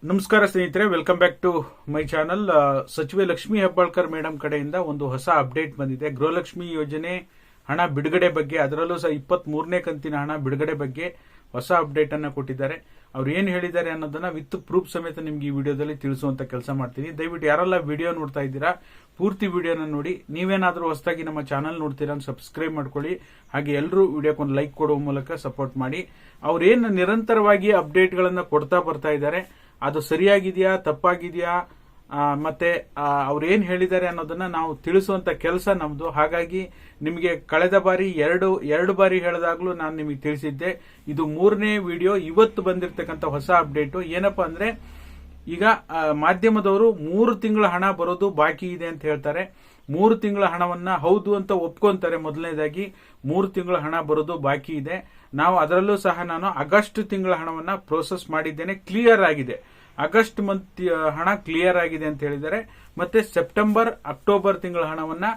ನಮಸ್ಕಾರ ಸ್ನೇಹಿತರೆ, welcome back to my channel. ಸಚಿವೆ ಲಕ್ಷ್ಮೀ ಹೆಬ್ಬಾಳ್ಕರ್ ಮೇಡಮ್ ಕಡೆಯಿಂದ ಒಂದು ಹೊಸ ಅಪ್ಡೇಟ್ ಬಂದಿದೆ. ಗೃಹಲಕ್ಷ್ಮಿ ಯೋಜನೆ ಹಣ ಬಿಡುಗಡೆ ಬಗ್ಗೆ, ಅದರಲ್ಲೂ ಸಹ 23ನೇ ಕಂತಿನ ಹಣ ಬಿಡುಗಡೆ ಬಗ್ಗೆ ಹೊಸ ಅಪ್ಡೇಟ್ ಅನ್ನ ಕೊಟ್ಟಿದ್ದಾರೆ. ಅವ್ರು ಏನ್ ಹೇಳಿದ್ದಾರೆ ಅನ್ನೋದನ್ನ ವಿತ್ ಪ್ರೂಫ್ ಸಮೇತ ನಿಮ್ಗೆ ಈ ವಿಡಿಯೋದಲ್ಲಿ ತಿಳಿಸುವಂತ ಕೆಲಸ ಮಾಡ್ತೀನಿ. ದಯವಿಟ್ಟು ಯಾರೆಲ್ಲ ವಿಡಿಯೋ ನೋಡ್ತಾ ಇದ್ದೀರಾ ಪೂರ್ತಿ ವಿಡಿಯೋನ ನೋಡಿ. ನೀವೇನಾದ್ರೂ ಹೊಸದಾಗಿ ನಮ್ಮ ಚಾನಲ್ ನೋಡ್ತೀರಾ ಸಬ್ಸ್ಕ್ರೈಬ್ ಮಾಡ್ಕೊಳ್ಳಿ. ಹಾಗೆ ಎಲ್ಲರೂ ವಿಡಿಯೋಕ್ಕೊಂದು ಲೈಕ್ ಕೊಡುವ ಮೂಲಕ ಸಪೋರ್ಟ್ ಮಾಡಿ. ಅವ್ರೇನು ನಿರಂತರವಾಗಿ ಅಪ್ಡೇಟ್ ಗಳನ್ನ ಕೊಡ್ತಾ ಬರ್ತಾ ಇದ್ದಾರೆ, ಅದು ಸರಿಯಾಗಿದೆಯಾ ತಪ್ಪಾಗಿದೆಯಾ ಮತ್ತೆ ಅವ್ರೇನ್ ಹೇಳಿದ್ದಾರೆ ಅನ್ನೋದನ್ನ ನಾವು ತಿಳಿಸುವಂತ ಕೆಲಸ ನಮ್ದು. ಹಾಗಾಗಿ ನಿಮಗೆ ಕಳೆದ ಬಾರಿ ಎರಡು ಬಾರಿ ಹೇಳಿದಾಗ್ಲೂ ನಾನು ನಿಮಗೆ ತಿಳಿಸಿದ್ದೆ. ಇದು 3ನೇ ವಿಡಿಯೋ. ಇವತ್ತು ಬಂದಿರತಕ್ಕಂತ ಹೊಸ ಅಪ್ಡೇಟ್ ಏನಪ್ಪಾ ಅಂದ್ರೆ, ಈಗ ಮಾಧ್ಯಮದವರು 3 ತಿಂಗಳ ಹಣ ಬರೋದು ಬಾಕಿ ಇದೆ ಅಂತ ಹೇಳ್ತಾರೆ. 3 ತಿಂಗಳ ಹಣವನ್ನ ಹೌದು ಅಂತ ಒಪ್ಕೊಂತಾರೆ. ಮೊದಲನೇದಾಗಿ 3 ತಿಂಗಳ ಹಣ ಬರೋದು ಬಾಕಿ ಇದೆ. ನಾವು ಅದರಲ್ಲೂ ಸಹ ನಾನು ಆಗಸ್ಟ್ ತಿಂಗಳ ಹಣವನ್ನ ಪ್ರೋಸೆಸ್ ಮಾಡಿದ್ದೇನೆ, ಕ್ಲಿಯರ್ ಆಗಿದೆ. ಆಗಸ್ಟ್ ಮಂತ್ ಹಣ ಕ್ಲಿಯರ್ ಆಗಿದೆ ಅಂತ ಹೇಳಿದ್ದಾರೆ. ಮತ್ತೆ ಸೆಪ್ಟೆಂಬರ್ ಅಕ್ಟೋಬರ್ ತಿಂಗಳ ಹಣವನ್ನ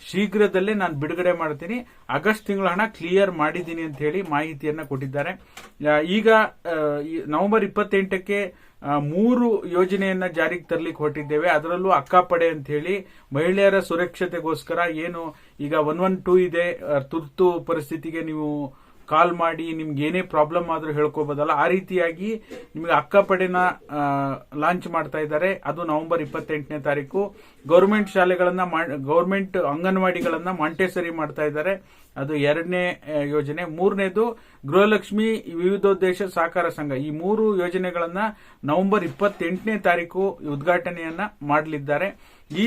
ಶೀಘ್ರದಲ್ಲೇ ನಾನು ಬಿಡುಗಡೆ ಮಾಡ್ತೀನಿ. ಆಗಸ್ಟ್ ತಿಂಗಳ ಹಣ ಕ್ಲಿಯರ್ ಮಾಡಿದ್ದೀನಿ ಅಂತ ಹೇಳಿ ಮಾಹಿತಿಯನ್ನ ಕೊಟ್ಟಿದ್ದಾರೆ. ಈಗ ನವೆಂಬರ್ 28ಕ್ಕೆ 3 ಯೋಜನೆಯನ್ನ ಜಾರಿಗೆ ತರಲಿಕ್ಕೆ ಹೊರಟಿದ್ದೇವೆ. ಅದರಲ್ಲೂ ಅಕ್ಕಾಪಡೆ ಅಂತ ಹೇಳಿ ಮಹಿಳೆಯರ ಸುರಕ್ಷತೆಗೋಸ್ಕರ ಏನು ಈಗ 112 ಇದೆ, ತುರ್ತು ಪರಿಸ್ಥಿತಿಗೆ ನೀವು ಕಾಲ್ ಮಾಡಿ ನಿಮ್ಗೆ ಏನೇ ಪ್ರಾಬ್ಲಮ್ ಆದ್ರೂ ಹೇಳ್ಕೋಬಹುದಲ್ಲ, ಆ ರೀತಿಯಾಗಿ ನಿಮಗೆ ಅಕ್ಕಪಡೆನ ಲಾಂಚ್ ಮಾಡ್ತಾ ಇದ್ದಾರೆ. ಅದು ನವೆಂಬರ್ 28ನೇ ತಾರೀಕು. ಗೌರ್ಮೆಂಟ್ ಶಾಲೆಗಳನ್ನ, ಗೌರ್ಮೆಂಟ್ ಅಂಗನವಾಡಿಗಳನ್ನ ಮಾಂಟೆಸರಿ ಮಾಡ್ತಾ ಇದ್ದಾರೆ. ಅದು 2ನೇ ಯೋಜನೆ. 3ನೇದು ಗೃಹಲಕ್ಷ್ಮಿ ವಿವಿಧೋದ್ದೇಶ ಸಹಕಾರ ಸಂಘ. ಈ 3 ಯೋಜನೆಗಳನ್ನ ನವೆಂಬರ್ 28ನೇ ತಾರೀಕು ಉದ್ಘಾಟನೆಯನ್ನ ಮಾಡಲಿದ್ದಾರೆ. ಈ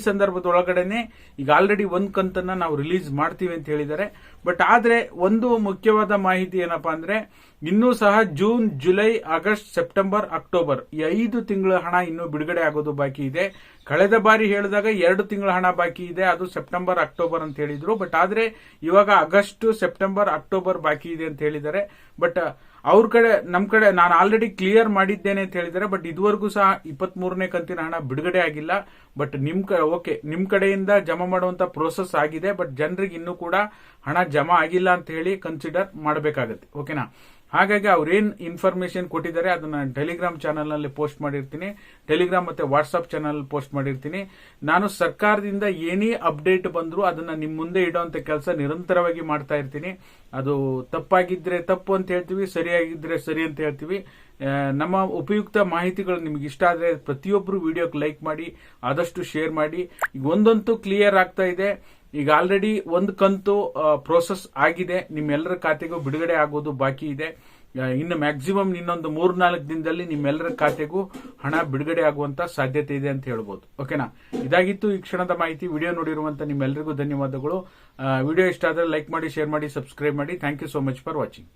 ಸಂದರ್ಭದೊಳಗಡೆನೆ ಈಗ ಆಲ್ರೆಡಿ 1 ಕಂತನ್ನ ನಾವು ರಿಲೀಸ್ ಮಾಡ್ತೀವಿ ಅಂತ ಹೇಳಿದ್ದಾರೆ. ಬಟ್ ಆದ್ರೆ ಒಂದು ಮುಖ್ಯವಾದ ಮಾಹಿತಿ ಏನಪ್ಪಾ ಅಂದ್ರೆ, ಇನ್ನೂ ಸಹ June, July, August, September, October ಈ 5 ತಿಂಗಳ ಹಣ ಇನ್ನೂ ಬಿಡುಗಡೆ ಆಗೋದು ಬಾಕಿ ಇದೆ. ಕಳೆದ ಬಾರಿ ಹೇಳಿದಾಗ 2 ತಿಂಗಳ ಹಣ ಬಾಕಿ ಇದೆ, ಅದು ಸೆಪ್ಟೆಂಬರ್, ಅಕ್ಟೋಬರ್ ಅಂತ ಹೇಳಿದ್ರು. ಬಟ್ ಆದ್ರೆ ಇವಾಗ ಆಗಸ್ಟ್, ಸೆಪ್ಟೆಂಬರ್, ಅಕ್ಟೋಬರ್ ಬಾಕಿ ಇದೆ ಅಂತ ಹೇಳಿದ್ದಾರೆ. ಬಟ್ ಅವ್ರ ಕಡೆ, ನಮ್ ಕಡೆ ನಾನು ಆಲ್ರೆಡಿ ಕ್ಲಿಯರ್ ಮಾಡಿದ್ದೇನೆ ಅಂತ ಹೇಳಿದ್ದಾರೆ. ಬಟ್ ಇದುವರೆಗೂ ಸಹ 23ನೇ ಕಂತಿನ ಹಣ ಬಿಡುಗಡೆ ಆಗಿಲ್ಲ. ಬಟ್ ನಿಮ್ ಕಡೆಯಿಂದ ಜಮಾ ಮಾಡುವಂತ ಪ್ರೋಸೆಸ್ ಆಗಿದೆ. ಬಟ್ ಜನರಿಗೆ ಇನ್ನೂ ಕೂಡ ಹಣ ಜಮಾ ಆಗಿಲ್ಲ ಅಂತ ಹೇಳಿ ಕನ್ಸಿಡರ್ ಮಾಡಬೇಕಾಗತ್ತೆ. ಓಕೆನಾ? ಹಾಗಾಗಿ ಅವ್ರೇನ್ ಇನ್ಫಾರ್ಮೇಶನ್ ಕೊಟ್ಟಿದ್ದಾರೆ ಅದನ್ನ ಟೆಲಿಗ್ರಾಮ್ ಚಾನಲ್ ನಲ್ಲಿ ಪೋಸ್ಟ್ ಮಾಡಿರ್ತೀನಿ. ಟೆಲಿಗ್ರಾಮ್ ಮತ್ತೆ ವಾಟ್ಸ್ಆಪ್ ಚಾನಲ್ ಪೋಸ್ಟ್ ಮಾಡಿರ್ತೀನಿ. ನಾನು ಸರ್ಕಾರದಿಂದ ಏನೇ ಅಪ್ಡೇಟ್ ಬಂದ್ರು ಅದನ್ನ ನಿಮ್ ಮುಂದೆ ಇಡುವಂತ ಕೆಲಸ ನಿರಂತರವಾಗಿ ಮಾಡ್ತಾ ಇರ್ತೀನಿ. ಅದು ತಪ್ಪಾಗಿದ್ರೆ ತಪ್ಪು ಅಂತ ಹೇಳ್ತೀವಿ, ಸರಿಯಾಗಿದ್ರೆ ಸರಿ ಅಂತ ಹೇಳ್ತೀವಿ. ನಮ್ಮ ಉಪಯುಕ್ತ ಮಾಹಿತಿಗಳು ನಿಮ್ಗೆ ಇಷ್ಟ ಆದ್ರೆ ಪ್ರತಿಯೊಬ್ರು ವಿಡಿಯೋಕ್ಕೆ ಲೈಕ್ ಮಾಡಿ, ಆದಷ್ಟು ಶೇರ್ ಮಾಡಿ. ಈಗ ಒಂದಂತೂ ಕ್ಲಿಯರ್ ಆಗ್ತಾ ಇದೆ. ಈಗ ಆಲ್ರೆಡಿ 1 ಕಂತು ಪ್ರೋಸೆಸ್ ಆಗಿದೆ, ನಿಮ್ಮೆಲ್ಲರ ಖಾತೆಗೂ ಬಿಡುಗಡೆ ಆಗೋದು ಬಾಕಿ ಇದೆ. ಇನ್ನು ಮ್ಯಾಕ್ಸಿಮಮ್ ಇನ್ನೊಂದು 3-4 ದಿನದಲ್ಲಿ ನಿಮ್ಮೆಲ್ಲರ ಖಾತೆಗೂ ಹಣ ಬಿಡುಗಡೆ ಆಗುವಂತ ಸಾಧ್ಯತೆ ಇದೆ ಅಂತ ಹೇಳ್ಬೋದು. ಓಕೆನಾ? ಇದಾಗಿತ್ತು ಈ ಕ್ಷಣದ ಮಾಹಿತಿ. ವಿಡಿಯೋ ನೋಡಿರುವಂತ ನಿಮ್ಮೆಲ್ಲರಿಗೂ ಧನ್ಯವಾದಗಳು. ವಿಡಿಯೋ ಇಷ್ಟ ಆದ್ರೆ ಲೈಕ್ ಮಾಡಿ, ಶೇರ್ ಮಾಡಿ, ಸಬ್ಸ್ಕ್ರೈಬ್ ಮಾಡಿ. Thank you so much for watching.